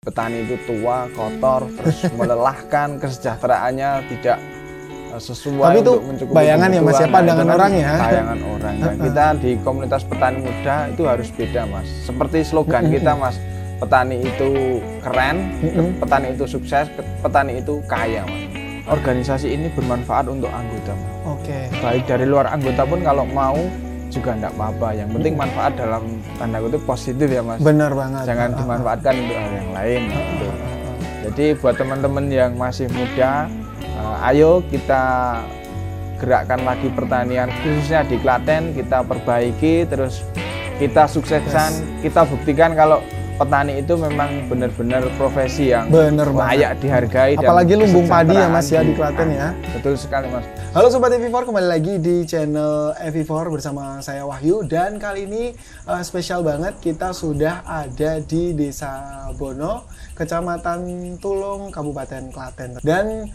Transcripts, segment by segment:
Petani itu tua, kotor, terus melelahkan, kesejahteraannya tidak sesuai. Tapi itu untuk mencukupi bayangan ya Mas ya, pandangan orang ya. Bayangan orang. Nah, kita di komunitas petani muda itu harus beda Mas. Seperti slogan kita Mas, petani itu keren, petani itu sukses, petani itu kaya Mas. Organisasi ini bermanfaat untuk anggota Mas. Oke. Baik dari luar anggota pun kalau mau juga enggak apa-apa, yang penting manfaat dalam tanda kutip positif ya Mas. Benar banget. Jangan dimanfaatkan untuk hal yang lain gitu. Jadi buat teman-teman yang masih muda, ayo kita gerakkan lagi pertanian khususnya di Klaten, kita perbaiki, terus kita sukseskan, kita buktikan kalau petani itu memang benar-benar profesi yang layak dihargai. Apalagi lumbung padi ya Mas ya di Klaten ya. Betul sekali Mas. Halo Sobat EV4, kembali lagi di channel EV4 bersama saya Wahyu. Dan kali ini spesial banget, kita sudah ada di Desa Bono, Kecamatan Tulung, Kabupaten Klaten. Dan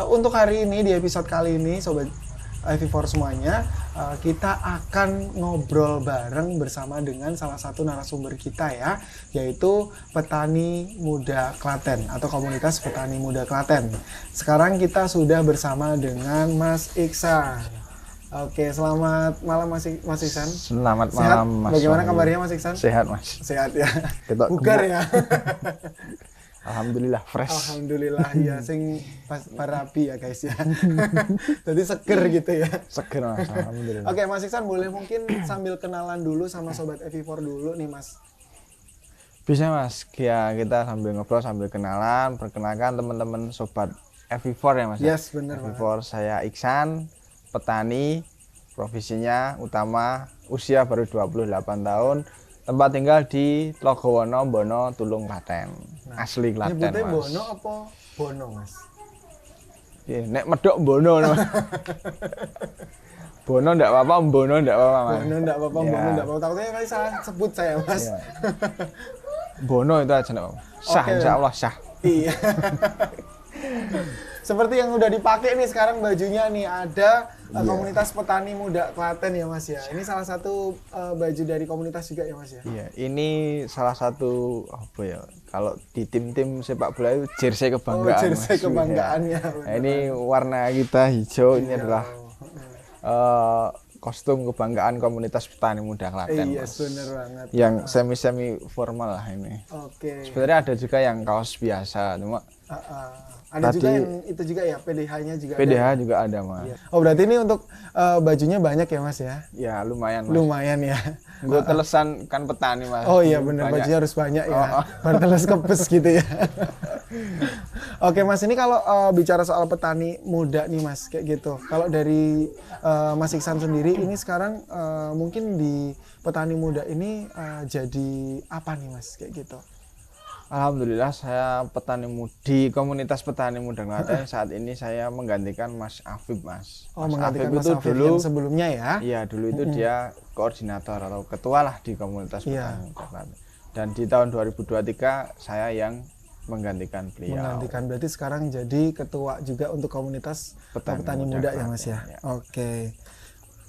untuk hari ini, di episode kali ini Sobat EV4 semuanya, kita akan ngobrol bareng bersama dengan salah satu narasumber kita ya, yaitu Petani Muda Klaten atau Komunitas Petani Muda Klaten. Sekarang kita sudah bersama dengan Mas Iksan. Oke, selamat malam Mas Iksan. Selamat Sehat? malam Mas. Bagaimana kabarnya Mas Iksan? Sehat Mas. Sehat ya. Kita bugar ya. Alhamdulillah fresh. Alhamdulillah ya, sing parapi ya guys ya. Jadi seger gitu ya. Seger Mas, alhamdulillah. Oke Mas Iksan, boleh mungkin sambil kenalan dulu sama Sobat EV4 dulu nih Mas. Bisa Mas, ya kita sambil ngobrol sambil kenalan, perkenalkan teman-teman Sobat EV4 ya Mas. Yes, benar EV4, saya Iksan, petani, profesinya utama, usia baru 28 tahun. Tempat tinggal di Tlogowono, Bono, Tulung, Klaten. Nah, asli Klaten Mas. Nyebutnya Bono apa Bono Mas? Iya, nek medok Bono Mas. Bono ndak apa-apa, Bono ndak apa-apa Mas. Bono ndak apa-apa, Ya. Bono ndak apa-apa. Takutnya kali salah sebut saya Mas. Ya. Bono itu aja ndak apa-apa. Sah, Oke. insya Allah sah. Iya. Seperti yang udah dipakai nih sekarang bajunya nih, ada Komunitas Petani Muda Klaten ya Mas ya. Ini salah satu baju dari komunitas juga ya Mas ya. Iya, ini salah satu apa ya? Kalau di tim-tim sepak bola itu jersey kebanggaan. Jersey Mas. kebanggaannya. Nah, ini warna kita hijau, ini adalah kostum kebanggaan Komunitas Petani Muda Klaten. Iya, Mas. bener banget. Yang semi formal lah ini. Oke. Sebenarnya ada juga yang kaos biasa, cuma Ada tadi- juga yang itu juga ya, PDH-nya juga PDH ada. juga ada Mas. Iya. Oh, berarti ini untuk bajunya banyak ya Mas ya? Ya lumayan Mas. Lumayan ya. Gue telesan kan petani Mas. Oh iya bener, Banyak. bajunya harus banyak ya. Oh. Baru teles kepes gitu ya. Oke Mas, ini kalau bicara soal petani muda nih Mas, kayak gitu. Kalau dari Mas Iksan sendiri, ini sekarang mungkin di petani muda ini jadi apa nih Mas, kayak gitu? Alhamdulillah saya petani di komunitas petani muda Klaten saat ini saya menggantikan Mas Afif Mas. Oh, Mas menggantikan Afif Mas itu Afif dulu yang sebelumnya ya? iya dulu itu dia koordinator atau ketua lah di komunitas Iya. petani muda Klaten. Dan di tahun 2023 saya yang menggantikan beliau. Menggantikan, berarti sekarang jadi ketua juga untuk komunitas petani muda ya Mas ya? Ya. Oke.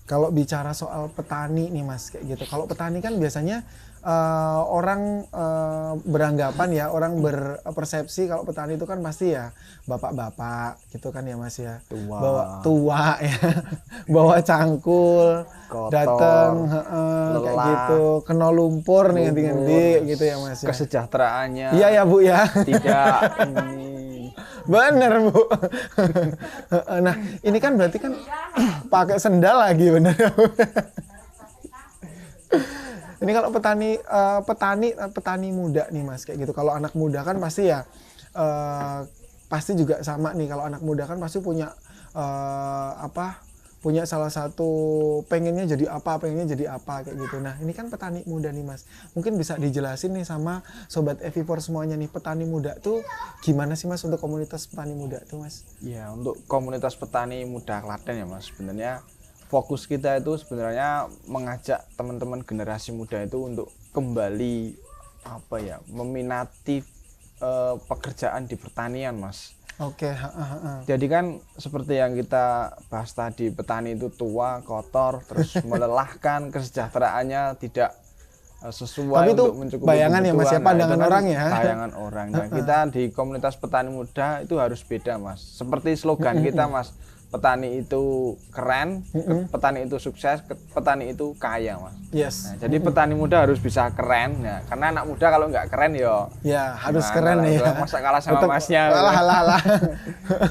Kalau bicara soal petani nih Mas, kayak gitu. Kalau petani kan biasanya orang beranggapan ya, orang berpersepsi kalau petani itu kan pasti ya bapak-bapak gitu kan ya Mas ya. Tua. Bawa tua ya. Bawa cangkul, Kotor, datang kayak lelah, gitu, kena lumpur nih ganti-ganti kayak gitu ya Mas ya. Kesejahteraannya Iya ya Bu ya. tidak ini Bener Bu. Nah ini kan berarti kan pakai sendal lagi bener. Ini kalau petani muda nih Mas kayak gitu. Kalau anak muda kan pasti ya pasti juga sama nih. Kalau anak muda kan pasti punya punya salah satu pengennya jadi apa kayak gitu. Nah ini kan petani muda nih Mas, mungkin bisa dijelasin nih sama Sobat EV4 semuanya nih, petani muda tuh gimana sih Mas untuk komunitas petani muda tuh Mas? ya untuk komunitas petani muda Klaten ya Mas, sebenarnya fokus kita itu sebenarnya mengajak teman-teman generasi muda itu untuk kembali apa ya, meminati pekerjaan di pertanian Mas. Oke. Jadi kan seperti yang kita bahas tadi, petani itu tua, kotor, terus melelahkan, kesejahteraannya tidak sesuai tapi itu untuk mencukupi bayangan ya Mas ya, kebutuhan. pandangan Itu kan orang ya. bayangan orang. Nah, kita di komunitas petani muda itu harus beda Mas. Seperti slogan kita Mas, petani itu keren, petani itu sukses, petani itu kaya Mas. Yes. Nah, jadi petani muda harus bisa keren. Nah, karena anak muda kalau nggak keren ya harus gimana keren lah, ya. masa kalah sama Tetep, masnya. Alah.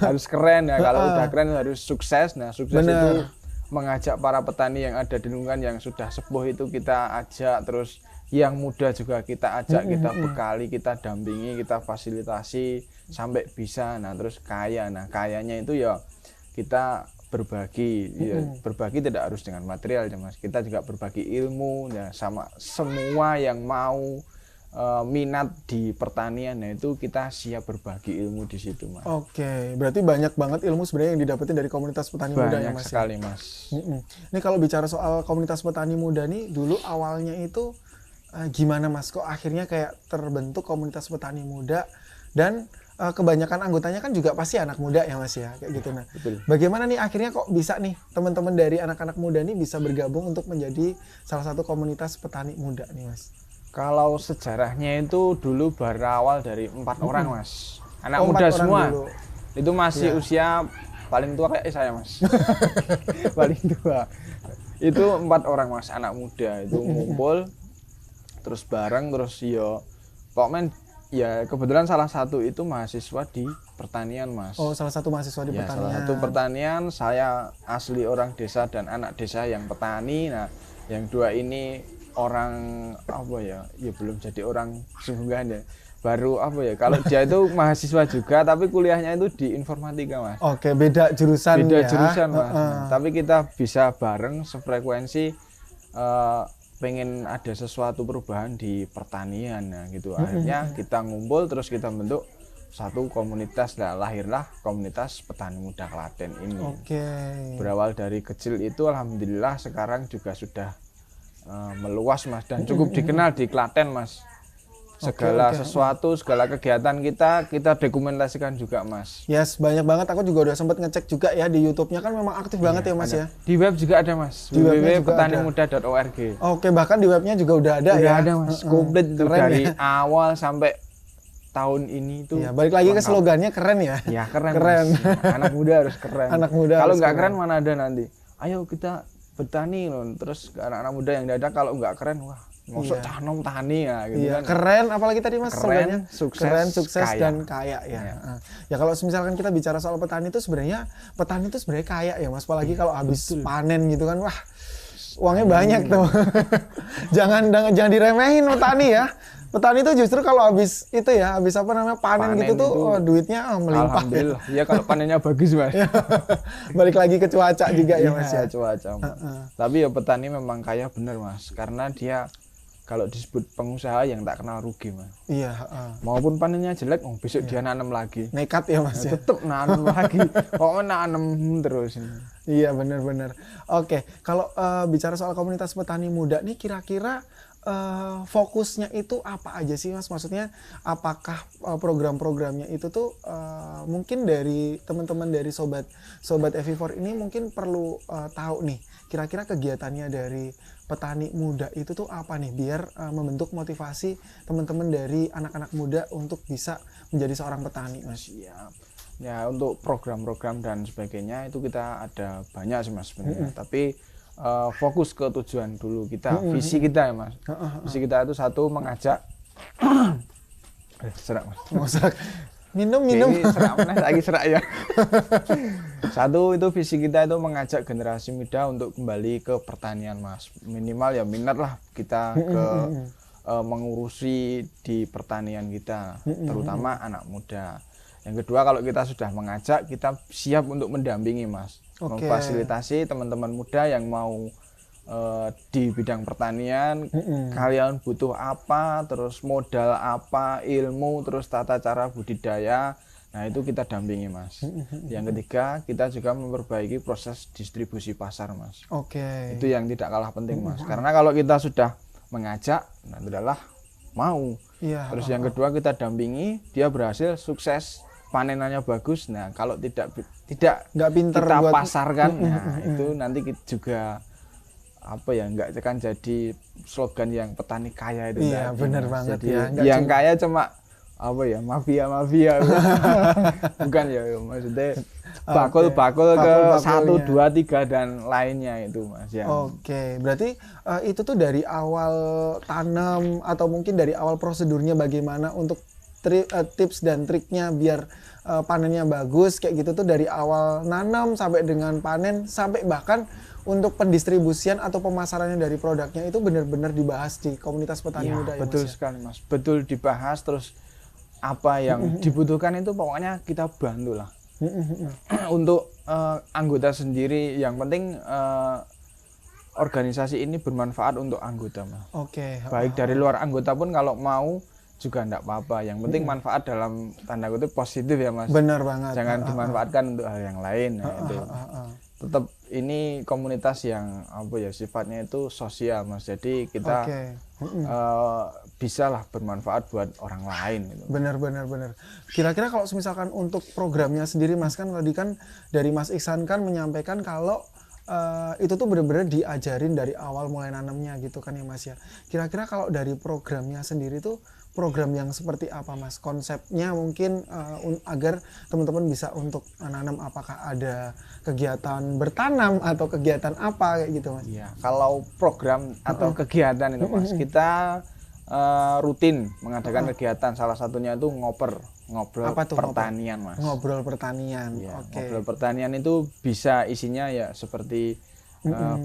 Harus keren ya. Kalau udah keren harus sukses. Nah, sukses Bener. itu mengajak para petani yang ada di lingkungan yang sudah sepuh itu kita ajak, terus yang muda juga kita ajak, kita bekali, kita dampingi, kita fasilitasi sampai bisa. Nah, terus kaya. Nah, kayanya itu ya kita berbagi. Ya, berbagi tidak harus dengan material ya Mas. Kita juga berbagi ilmu ya sama semua yang mau minat di pertanian. Nah, itu kita siap berbagi ilmu di situ Mas. Oke, berarti banyak banget ilmu sebenarnya yang didapetin dari komunitas petani muda ya Banyak Mas. sekali Mas. Ini kalau bicara soal komunitas petani muda nih, dulu awalnya itu gimana Mas? Kok akhirnya kayak terbentuk komunitas petani muda dan kebanyakan anggotanya kan juga pasti anak muda ya Mas ya, kayak gitu. Nah, Betul. bagaimana nih akhirnya kok bisa nih teman-teman dari anak-anak muda nih bisa bergabung untuk menjadi salah satu komunitas petani muda nih Mas? Kalau sejarahnya itu dulu berawal dari 4 orang Mas, anak Oh, muda 4 orang semua. dulu. Itu masih usia paling tua kayak saya Mas. Paling tua. Itu 4 orang Mas, anak muda itu ngumpul terus bareng, terus yo pokoknya ya kebetulan salah satu itu mahasiswa di pertanian Mas. Oh, salah satu mahasiswa di Ya, pertanian. salah satu pertanian, saya asli orang desa dan anak desa yang petani. Nah, yang dua ini orang apa ya? Ya belum jadi orang sungguhan ya. Baru apa ya? Kalau dia itu mahasiswa juga tapi kuliahnya itu di informatika Mas. Oke, beda jurusan Beda ya. jurusan Mas. Nah, tapi kita bisa bareng sefrekuensi pengen ada sesuatu perubahan di pertanian. Nah, gitu. Akhirnya kita ngumpul terus kita bentuk satu komunitas. Nah, lahirlah komunitas petani muda Klaten ini. Oke. Berawal dari kecil itu alhamdulillah sekarang juga sudah meluas Mas dan cukup dikenal di Klaten Mas. Segala sesuatu, segala kegiatan kita dokumentasikan juga Mas. Yes, banyak banget. Aku juga udah sempat ngecek juga ya di YouTube-nya, kan memang aktif banget ya Mas ada. ya. Di web juga ada Mas. Di webnya juga www.petanimuda.org. Oke, bahkan di webnya juga udah ada Udah ya. ada Mas. Komplit tuh Keren dari ya. awal sampai tahun ini tuh. Ya, balik lagi ke lengkap. slogannya keren ya. Ya keren. Keren. Mas. Anak muda harus keren. Anak muda Kalau harus nggak keren. keren mana ada nanti. Ayo kita bertani loh. Terus anak-anak muda yang ada kalau nggak keren wah masuk canom tani ya gitu Iya, kan. keren apalagi tadi Mas slogannya? Keren, sukses, kaya. dan kaya ya. Ya kalau misalkan kita bicara soal petani itu sebenarnya kaya ya Mas, apalagi kalau habis panen gitu kan, wah uangnya banyak tuh. jangan diremehin petani ya. Petani itu justru kalau habis panen gitu tuh duitnya melimpah. Alhamdulillah. Ya kalau panennya bagus Mas. Balik lagi ke cuaca juga ya Mas ya. Cuaca. Tapi ya petani memang kaya bener Mas, karena dia kalau disebut pengusaha yang tak kenal rugi Mas. Iya. Maupun panennya jelek, besok dia nanam lagi. Nekat ya Mas ya. Tetep nanam lagi. Pokoknya nanam terus. Iya benar-benar. Oke, kalau bicara soal komunitas petani muda nih, kira-kira fokusnya itu apa aja sih Mas? Maksudnya apakah program-programnya itu tuh mungkin dari teman-teman dari sobat FV4 ini mungkin perlu tahu nih kira-kira kegiatannya dari petani muda itu tuh apa nih biar membentuk motivasi teman-teman dari anak-anak muda untuk bisa menjadi seorang petani Mas. Siap. Ya untuk program-program dan sebagainya itu kita ada banyak sih Mas sebenarnya. Tapi fokus ke tujuan dulu kita, visi kita ya Mas. Visi kita itu satu mengajak serak Mas. Oh, serak. Minum. Ini serak mana lagi serak ya. Satu itu visi kita itu mengajak generasi muda untuk kembali ke pertanian Mas. Minimal ya minat lah kita ke mengurusi di pertanian kita, terutama anak muda. Yang kedua kalau kita sudah mengajak, kita siap untuk mendampingi Mas. Memfasilitasi teman-teman muda yang mau di bidang pertanian, kalian butuh apa, terus modal apa, ilmu, terus tata cara budidaya. Nah itu kita dampingi Mas. Yang ketiga kita juga memperbaiki proses distribusi pasar Mas. Itu yang tidak kalah penting Mas. Karena kalau kita sudah mengajak, nah adalah mau. Terus yang kedua kita dampingi, dia berhasil sukses, panenannya bagus. Nah kalau tidak nggak pinter kita buat pasarkan, nah itu nanti kita juga apa ya, nggak akan jadi slogan yang petani kaya itu. Iya, benar banget jadi, ya. Yang kaya cuma apa ya, mafia bukan ya, maksudnya bakul-bakul ke 1, 2, 3 dan lainnya itu Mas ya. Oke, berarti itu tuh dari awal tanam atau mungkin dari awal prosedurnya bagaimana untuk tips dan triknya biar panennya bagus kayak gitu tuh, dari awal nanam sampai dengan panen sampai bahkan untuk pendistribusian atau pemasarannya dari produknya itu benar-benar dibahas di komunitas petani muda ya betul Mas ya? sekali Mas, betul dibahas, terus apa yang dibutuhkan itu pokoknya kita bantu lah. Untuk anggota sendiri yang penting organisasi ini bermanfaat untuk anggota Mas. Oke. Baik dari luar anggota pun kalau mau juga enggak apa-apa. Yang penting manfaat dalam tanda kutip positif ya Mas. Benar banget. Jangan dimanfaatkan untuk hal yang lain. Nah, itu. Tetap ini komunitas yang apa ya, sifatnya itu sosial Mas. Jadi kita bisalah bermanfaat buat orang lain gitu. Benar. Kira-kira kalau misalkan untuk programnya sendiri Mas, kan tadi kan dari Mas Iksan kan menyampaikan kalau itu tuh benar-benar diajarin dari awal mulai nanamnya gitu kan ya Mas ya. Kira-kira kalau dari programnya sendiri tuh program yang seperti apa Mas? Konsepnya mungkin agar teman-teman bisa untuk nanam, apakah ada kegiatan bertanam atau kegiatan apa kayak gitu Mas? Iya, kalau program atau kegiatan itu Mas, kita rutin mengadakan kegiatan, salah satunya itu ngobrol pertanian Mas. Ngobrol pertanian. Ya, ngobrol pertanian itu bisa isinya ya seperti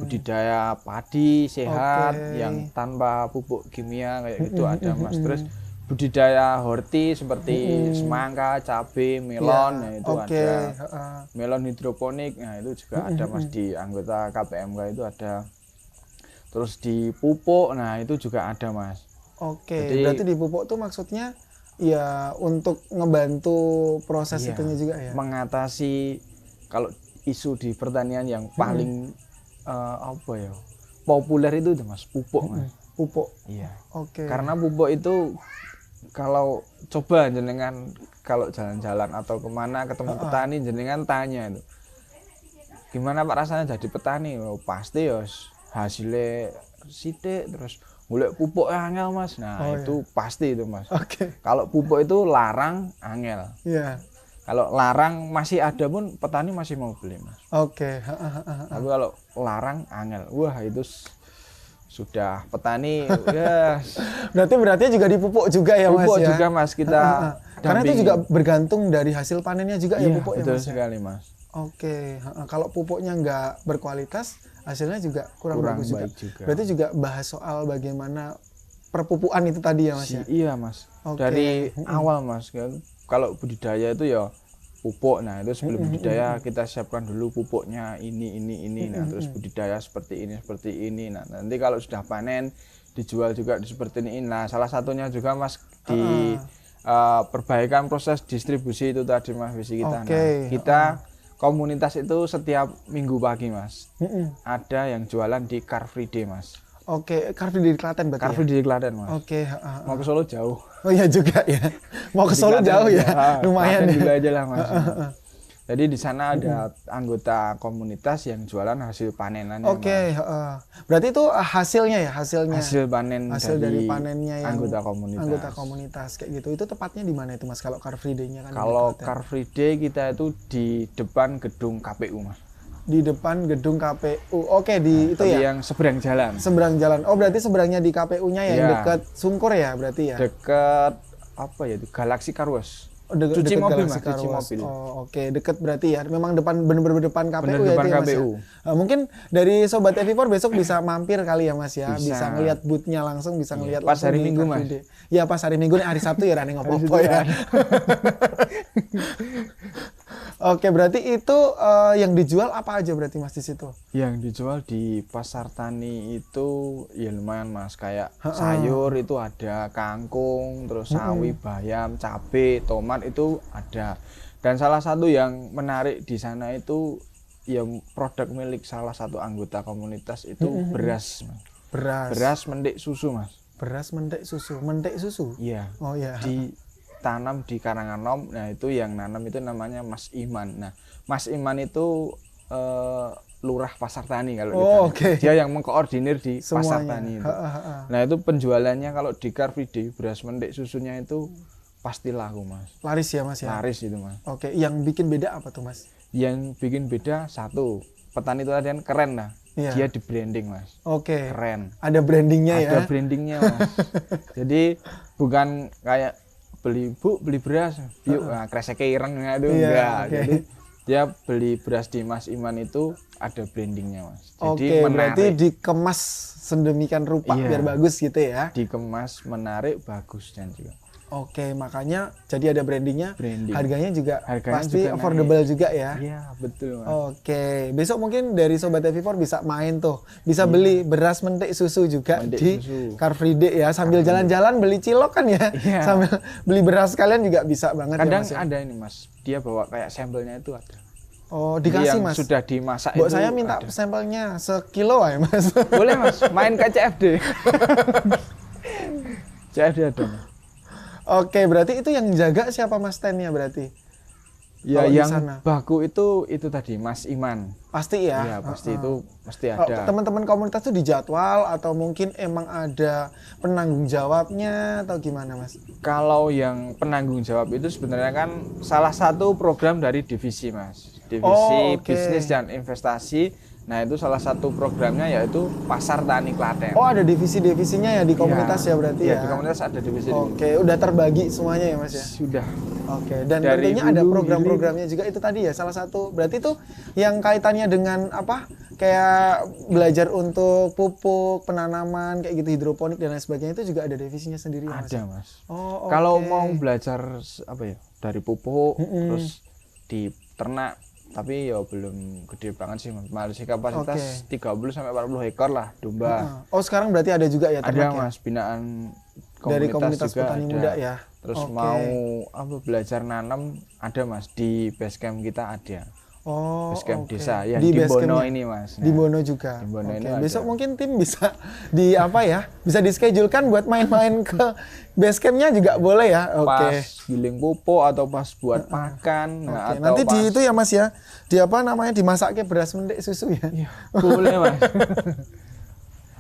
budidaya padi sehat yang tanpa pupuk kimia kayak gitu ada Mas. Terus budidaya horti seperti semangka, cabai, melon, nah itu ada. Melon hidroponik, nah itu juga ada Mas di anggota KPMK itu ada. Terus di pupuk, nah itu juga ada Mas. Jadi, berarti di pupuk tuh maksudnya ya untuk ngebantu proses itunya juga ya? Mengatasi kalau isu di pertanian yang paling apa ya, populer itu Mas, pupuk Mas. Pupuk? Iya. Karena pupuk itu kalau coba jenengan kalau jalan-jalan atau kemana ketemu petani, jenengan tanya itu, gimana Pak rasanya jadi petani? Oh, pasti ya hasilnya sidik, terus golek pupuk angel Mas. Nah itu pasti itu Mas. Kalau pupuk itu larang angel. Kalau larang masih ada pun petani masih mau beli Mas. Tapi kalau larang angel, wah itu sudah petani ya. Berarti juga dipupuk juga ya Mas ya? Pupuk juga Mas, kita karena itu juga bergantung dari hasil panennya juga ya pupuk ya Mas? Betul sekali Mas. Kalau pupuknya nggak berkualitas, hasilnya juga kurang bagus juga. Berarti juga bahas soal bagaimana perpupukan itu tadi ya Mas ya? Iya Mas, dari awal Mas, kalau budidaya itu ya pupuk, nah itu sebelum budidaya kita siapkan dulu pupuknya ini, nah terus budidaya seperti ini, nah nanti kalau sudah panen dijual juga seperti ini. Nah salah satunya juga Mas di perbaikan proses distribusi itu tadi Mas visi kita. Nah, kita komunitas itu setiap minggu pagi Mas ada yang jualan di Car Free Day Mas. Car Free Day di Klaten berarti. Car Free Day di Klaten Mas. Mau ke Solo jauh. Oh iya juga ya. Mau ke Solo jauh ya. Lumayan ya. Juga aja lah Mas. Jadi di sana ada anggota komunitas yang jualan hasil panenannya. Berarti itu hasilnya ya, hasil panen dari panennya yang anggota komunitas kayak gitu. Itu tepatnya di mana itu Mas kalau Car Free Day-nya kan? Kalau Car Free Day kita itu di depan gedung KPU Mas. Di depan gedung KPU. Di itu ya. Yang seberang jalan. Seberang jalan. Oh, berarti seberangnya di KPU-nya ya, yang dekat Sungkur ya berarti ya. Dekat apa ya itu? Galaxy Car Wash. Cuci mobil Mas, cuci mobil. Dekat berarti ya. Memang benar-benar depan KPU ya depan itu ya, Mas. KPU. Ya? Mungkin dari Sobat EV4 besok bisa mampir kali ya Mas ya. Bisa ngelihat booth-nya langsung, bisa ngelihat pas hari Minggu Mas. Ya pas hari Minggu, hari Sabtu ya rane ngopo ya. Berarti itu yang dijual apa aja berarti Mas di situ? Yang dijual di pasar tani itu ya lumayan Mas, kayak sayur itu ada kangkung, terus sawi, bayam, cabai, tomat itu ada. Dan salah satu yang menarik di sana itu yang produk milik salah satu anggota komunitas itu beras. Beras mendik susu Mas. Beras mendik susu. Iya. Ditanam di Karanganom. Nah itu yang nanam itu namanya Mas Iman. Nah Mas Iman itu lurah pasar tani kalau di Oh, tani. oke. Dia yang mengkoordinir di pasar Semuanya. tani itu. Nah itu penjualannya kalau di Car Free Day beras mendik susunya itu pasti laku mas. Laris ya mas ya. Laris itu mas. Oke, yang bikin beda apa tuh mas? Yang bikin beda satu, petani itu tadi kan keren lah. Iya. Dia di branding mas. Oke. Keren. Ada brandingnya ya. Ada brandingnya mas. Jadi bukan kayak beli beras, yuk kreseknya ireng itu Iya, enggak. oke. Jadi dia beli beras di Mas Iman itu ada brandingnya mas. Jadi Oke, berarti menarik, dikemas sedemikian rupa Iya. biar bagus gitu ya. dikemas menarik bagus dan juga Oke, makanya jadi ada brandingnya. branding. Harganya juga Harganya pasti juga affordable juga ya. Iya betul mas. Oke, besok mungkin dari Sobat Evivor bisa main tuh, bisa beli beras mentik susu juga Mentik di susu. Car Free Day ya, sambil jalan-jalan beli cilok kan ya, Iya. sambil beli beras kalian juga bisa banget Kadang ya mas ya. ada ini mas, dia bawa kayak sampelnya itu ada. Oh, Jadi dikasih yang mas. sudah dimasak Buat itu saya minta ada. sampelnya sekilo ya mas. Boleh mas, main ke CFD. CFD ada mas. Oke, berarti itu yang jaga siapa mas standnya berarti? Ya Kalau di yang sana. baku itu tadi Mas Iman. Pasti ya. Iya pasti itu pasti Oh, ada. teman-teman komunitas tuh dijadwal atau mungkin emang ada penanggung jawabnya atau gimana mas? Kalau yang penanggung jawab itu sebenarnya kan salah satu program dari divisi mas. Divisi Oh, oke. bisnis dan investasi. Nah itu salah satu programnya yaitu Pasar Tani Klaten. Oh ada divisi-divisinya ya di komunitas ya berarti Iya, ya? di komunitas ada divisi. Oke, udah terbagi semuanya ya mas ya? Sudah. Oke, dan Dari tentunya ada hulu, program-programnya juga itu tadi ya salah satu. Berarti itu yang kaitannya dengan apa? Kayak belajar untuk pupuk, penanaman, kayak gitu hidroponik dan lain sebagainya itu juga ada divisinya sendiri ya mas? Ada mas. Oh, Kalau oke. mau belajar apa ya dari pupuk terus di ternak tapi ya belum gede banget sih mas. Masih kapasitas 30 sampai 40 ekor lah domba. Oh sekarang berarti ada juga ya Ada ternak ya? mas binaan Dari komunitas juga petani ada. muda ya? Terus Oke. mau apa belajar nanam ada mas di base camp kita ada. Oh, Base camp oke. desa yang Di di base Bono camp-nya? ini mas. Di Nah, Bono juga. di Bono Oke, ini ada. besok mungkin tim bisa di apa ya? Bisa dischedulekan buat main-main ke base camp-nya juga boleh ya. Oke. pas giling pupuk atau pas buat makan. Nah, Oke, atau nanti di pas- itu ya Mas ya. Di apa namanya dimasaknya beras mendik susu ya. Iya, boleh mas.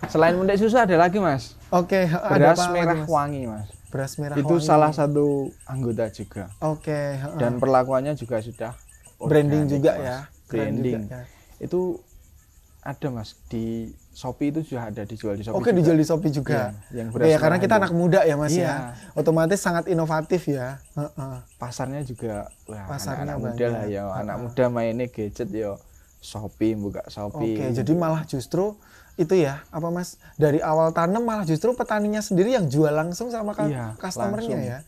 Selain mendik susu ada lagi mas. Oke, ada Beras apa lagi, merah Mas? wangi mas. Beras merah Itu wangi. salah satu anggota juga. Oke, Dan perlakuannya juga sudah branding organik, juga Mas. ya. Keren Branding. juga ya. Itu ada mas di Shopee itu sudah ada dijual di Shopee. Oke, juga. dijual di Shopee juga. Iya, yang Oke, beras ya, karena merah kita itu. anak muda ya Mas Iya. ya. Otomatis sangat inovatif ya. Pasarnya juga wah, Pasarnya anak muda lah banyak. ya. Anak muda mainnya gadget ya. Shopee buka Shopee. Oke, jadi malah justru itu ya, apa Mas? Dari awal tanam malah justru petaninya sendiri yang jual langsung sama Iya, customernya langsung. ya.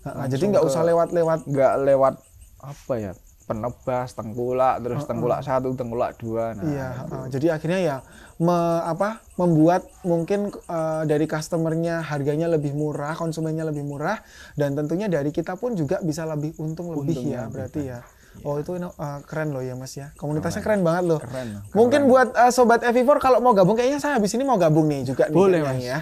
Langsung Jadi nggak ke- usah lewat-lewat. nggak lewat apa ya penebas tengkulak terus tengkulak 1 tengkulak 2 nah Iya, jadi akhirnya ya membuat mungkin dari customernya harganya lebih murah, konsumennya lebih murah, dan tentunya dari kita pun juga bisa lebih untung lebih Untungnya ya lebih berarti ya. Oh itu keren loh ya Mas ya. Komunitasnya keren Keren. banget loh. keren Mungkin buat Sobat Evivor kalau mau gabung, kayaknya saya habis ini mau gabung nih juga nih Boleh, kayaknya Mas. ya.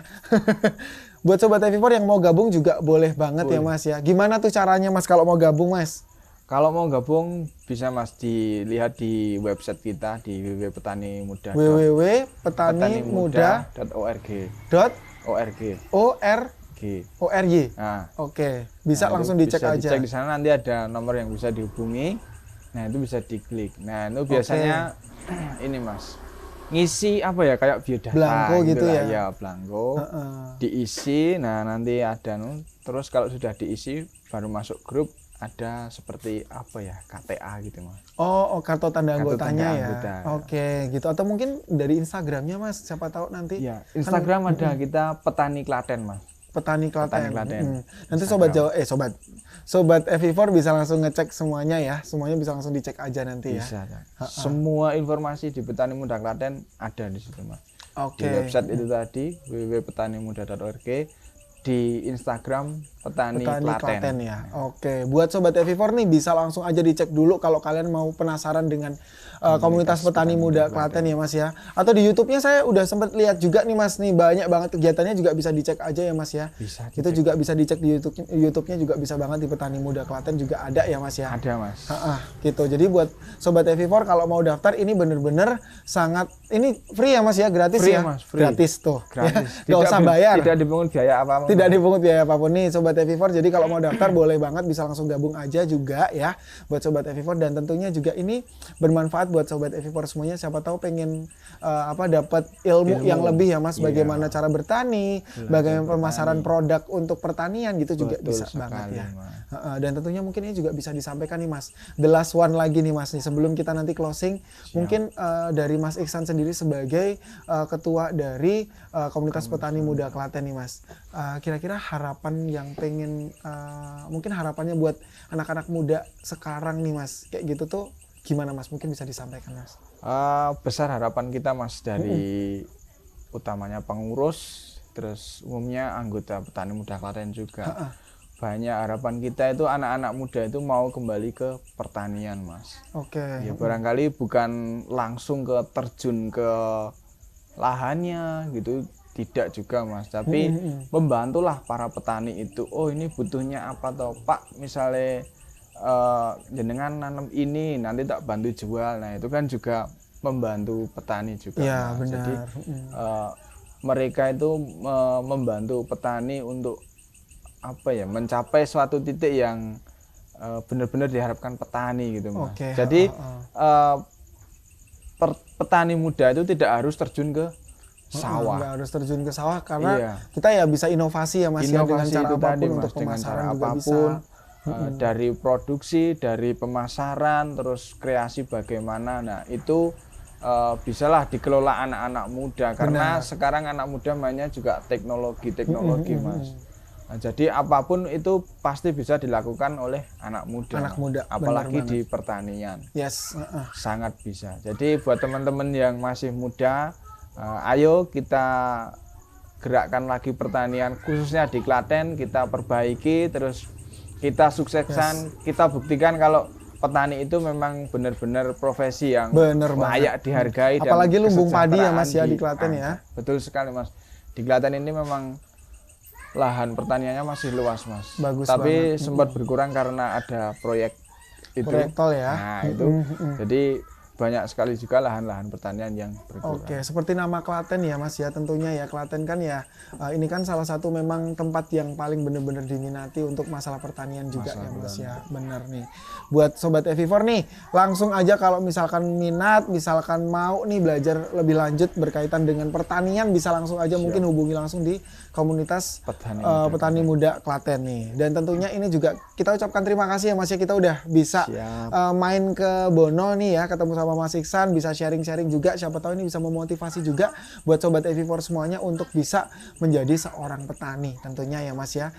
Buat Sobat Evivor yang mau gabung juga boleh banget ya Boleh. Mas ya. Gimana tuh caranya Mas kalau mau gabung Mas? kalau mau gabung bisa mas dilihat di website kita di www.petanimuda www.petanimuda.org. org nah Oke, bisa nah, langsung itu dicek bisa aja. dicek di sana nanti ada nomor yang bisa dihubungi nah itu bisa diklik nah itu biasanya ini mas ngisi apa ya kayak biodata Blanko gitu lah. ya? Blanko Heeh. diisi nah nanti ada terus kalau sudah diisi baru masuk grup ada seperti apa ya KTA gitu mas. Oh, kartu tanda Kartu anggotanya tanda ya. anggota. Oke, gitu. Atau mungkin dari Instagramnya Mas, siapa tahu nanti Iya, Instagram ada kita Petani Klaten mas. Petani Klaten. Petani Klaten. Nanti Instagram. sobat Evivor bisa langsung ngecek semuanya ya. Semuanya bisa langsung dicek aja nanti ya. Bisa. Semua informasi di Petani Muda Klaten ada di situ mas. Oke. Di website itu tadi www.petanimuda.org, di Instagram Petani Klaten ya. Oke, buat sobat Evivor nih bisa langsung aja dicek dulu kalau kalian mau penasaran dengan komunitas petani muda Klaten ya Mas ya. Atau di YouTube-nya saya udah sempat lihat juga nih Mas, nih banyak banget kegiatannya, juga bisa dicek aja ya Mas ya. Bisa Itu juga bisa dicek di YouTube-nya juga bisa banget, di Petani Muda Klaten juga ada ya Mas ya. Ada Mas. Gitu. Jadi buat sobat Evivor kalau mau daftar ini bener-bener sangat, ini free ya Mas ya, gratis free, ya. Mas, free. Gratis tuh. Gratis. Gak usah bayar. Tidak dipungut biaya apapun. Tidak dipungut biaya apapun nih sobat Evivor. Jadi kalau mau daftar boleh banget, bisa langsung gabung aja juga ya buat sobat Evivor. Dan tentunya juga ini bermanfaat buat sobat Evivor semuanya. Siapa tahu pengen dapat ilmu yang lebih ya Mas, bagaimana cara bertani, bagaimana pemasaran produk untuk pertanian gitu. Juga bisa banget ya. Dan tentunya mungkin ini juga bisa disampaikan nih Mas, the last one lagi nih Mas nih, sebelum kita nanti closing. Mungkin dari Mas Iksan sendiri sebagai ketua dari komunitas petani muda Klaten nih Mas, kira-kira harapan yang pengen, mungkin harapannya buat anak-anak muda sekarang nih Mas, kayak gitu tuh gimana Mas, mungkin bisa disampaikan Mas? Besar harapan kita Mas dari utamanya pengurus, terus umumnya anggota petani muda Klaten juga. Banyak harapan kita itu anak-anak muda itu mau kembali ke pertanian Mas. Ya barangkali bukan langsung terjun ke lahannya gitu, tidak juga Mas, tapi membantulah para petani itu. Oh ini butuhnya apa toh Pak, misalnya jenengan nanam ini nanti tak bantu jual. Nah itu kan juga membantu petani juga ya, Mas. benar. Jadi mereka itu membantu petani untuk mencapai suatu titik yang benar-benar diharapkan petani gitu Mas. Jadi petani muda itu tidak harus terjun ke sawah. Nggak harus terjun ke sawah karena kita ya bisa inovasi ya Mas, inovasi ya, dengan cara apapun tadi, untuk Mas, dengan cara pemasaran apapun, bisa. Dari produksi, dari pemasaran, terus kreasi bagaimana. Nah itu bisalah dikelola anak-anak muda, karena sekarang anak muda mainnya juga teknologi Mas. Nah, jadi apapun itu pasti bisa dilakukan oleh anak muda, apalagi di pertanian. Sangat bisa. Jadi buat teman-teman yang masih muda, ayo kita gerakkan lagi pertanian, khususnya di Klaten, kita perbaiki, terus kita sukseskan, kita buktikan kalau petani itu memang benar-benar profesi yang layak dihargai. Apalagi lumbung padi ya Mas ya di Klaten ya. Betul sekali Mas. Di Klaten ini memang lahan pertaniannya masih luas Mas. Bagus tapi banget. Sempat berkurang karena ada proyek itu. Proyek tol ya. Nah itu jadi banyak sekali juga lahan-lahan pertanian yang berkurang. Seperti nama Klaten ya Mas ya, tentunya ya Klaten kan ya ini kan salah satu memang tempat yang paling benar-benar diminati untuk masalah pertanian juga ya Mas ya. Benar nih. Buat sobat Evivor nih, langsung aja kalau misalkan minat, misalkan mau nih belajar lebih lanjut berkaitan dengan pertanian, bisa langsung aja mungkin hubungi langsung di komunitas petani muda Klaten nih. Dan tentunya ini juga kita ucapkan terima kasih ya Mas ya, kita udah bisa main ke Bono nih ya, ketemu sama Mas Iksan, bisa sharing-sharing juga, siapa tahu ini bisa memotivasi juga buat sobat Evivor semuanya untuk bisa menjadi seorang petani tentunya ya Mas ya.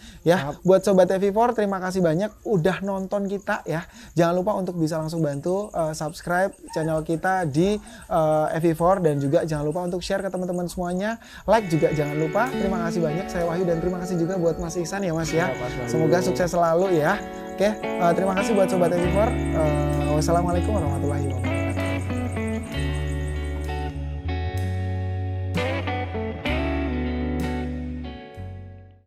Buat sobat Evivor terima kasih banyak udah nonton kita ya. Jangan lupa untuk bisa langsung bantu subscribe channel kita di Evivor, dan juga jangan lupa untuk share ke teman-teman semuanya, like juga jangan lupa. Terima kasih banyak, saya Wahyu, dan terima kasih juga buat Mas Iksan ya Mas ya. Semoga sukses selalu ya. Terima kasih buat sobat Evivor. Wassalamualaikum warahmatullahi wabarakatuh.